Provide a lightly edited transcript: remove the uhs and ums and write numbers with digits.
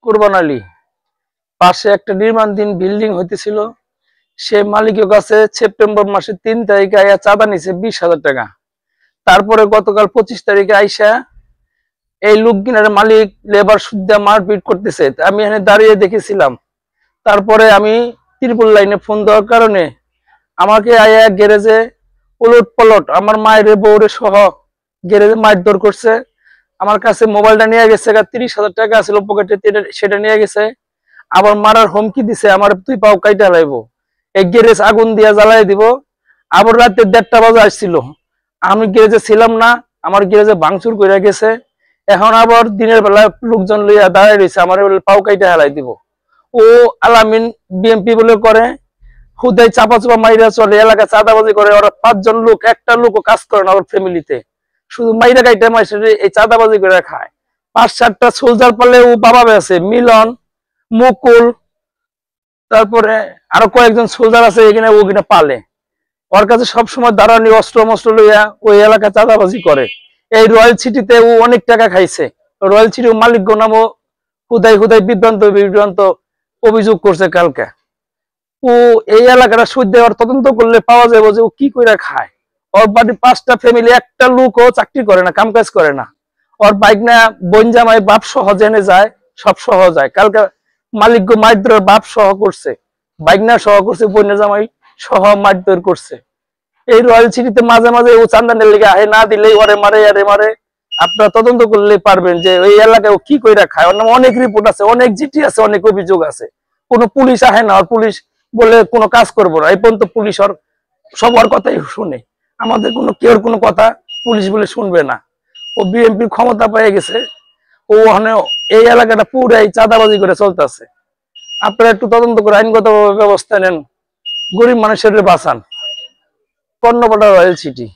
কুরবান আলী। পাশে একটা নির্মাণাধীন বিল্ডিং হইতেছিল, সে মালিকের কাছে সেপ্টেম্বর মাসের 3 তারিখে আইয়া চাঁদা নিছে 20,000 টাকা। তারপরে গতকাল 25 তারিখে আইসা এই লোকগিনার মালিক লেবার সুদ্ধা মারপিট করতেছে, আমি এখানে দাঁড়িয়ে দেখেছিলাম। তারপরে আমি ত্রিপুল লাইনে ফোন দেওয়ার কারণে আমাকে আইয়া গ্যারেজে উলট পলট আমার মায়ের বউরে সহ গ্যারেজে মারধর করছে। আমার কাছে মোবাইলটা নিয়ে গেছে, 30,000 টাকা ছিল পকেটে, সেটা নিয়ে গেছে। আবার মারার হুমকি দিছে, আমার তুই পাও কাইটা লাইবো, এই গ্যারেজ আগুন দিয়া জ্বালাই দিব। আবার রাতে 1:30 বাজে আসছিল, আমি গ্যারেজে ছিলাম না, আমার গ্যারেজে ভাঙচুর করে গেছে। এখন আবার দিনের বেলা লোকজন লইয়া দাঁড়াই রয়েছে, আমার পাও কাইটা হেলাই দিব। ও আলামিন বিএমপি বলে করে, হুদাই চাপা চাপা মাইরা চলে, এলাকা চাঁদাবাজি করে। ওরা 5 জন লোক, একটা লোকও কাজ করে না ওর ফ্যামিলিতে, শুধু মাইরা কাইটা মাইসে এই চাঁদাবাজি করে খায়। 5-7টা সোলজার পালে ও বাবা আছে, মিলন, মুকুল, তারপরে আরো কয়েকজন সোলজার আছে এখানে, ওখানে পালে। ওর কাছে সবসময় দাঁড়ানি অস্ত্র মস্ত্র লইয়া ওই এলাকা চাঁদাবাজি করে। এই রয়্যাল সিটিতে ও অনেক টাকা খাইছে। রয়্যাল সিটির মালিক নামও হুদাই হুদাই বিভ্রান্ত বিভ্রান্ত অভিযোগ করছে কালকে। ও এই এলাকাটা সুদ দেওয়ার তদন্ত করলে পাওয়া যাবে যে ও কি করে খায়। ওর বাড়ি 5টা ফ্যামিলি, একটা লোকও চাকরি করে না, কাম কাজ করে না। ওর বাইক না বোন জামাই বাপ সহ জেনে যায়, সব সহ যায়। কালকে মালিক মারধর বাপ সহ করছে, বাইক না সহ করছে, বোন জামাই সহ মারধর করছে। এই রয়্যাল সিটিতে মাঝে মাঝে ও চান্দানের লেগে আহে, না দিলেই ওরে মারে আরে মারে। আপনারা তদন্ত করলে পারবেন যে ওই এলাকায় ও কি করে খায়। ওর নামে অনেক রিপোর্ট আছে, অনেক জিটি আছে, অনেক অভিযোগ আছে। কোনো পুলিশ আহে না, আর পুলিশ বলে কোনো কাজ করবো না। এই পর্যন্ত পুলিশ ওর সবার কথাই শুনে, আমাদের কোনো কেউ কোনো কথা পুলিশ বলে শুনবে না। ও বিএনপির ক্ষমতা পেয়ে গেছে, ও ওখানে এই এলাকাটা পুরাই চাঁদাবাজি করে চলতেছে। আপনারা একটু তদন্ত করে আইনগত ব্যবস্থা নেন, গরিব মানুষের বাঁচান। Karnapara royal city.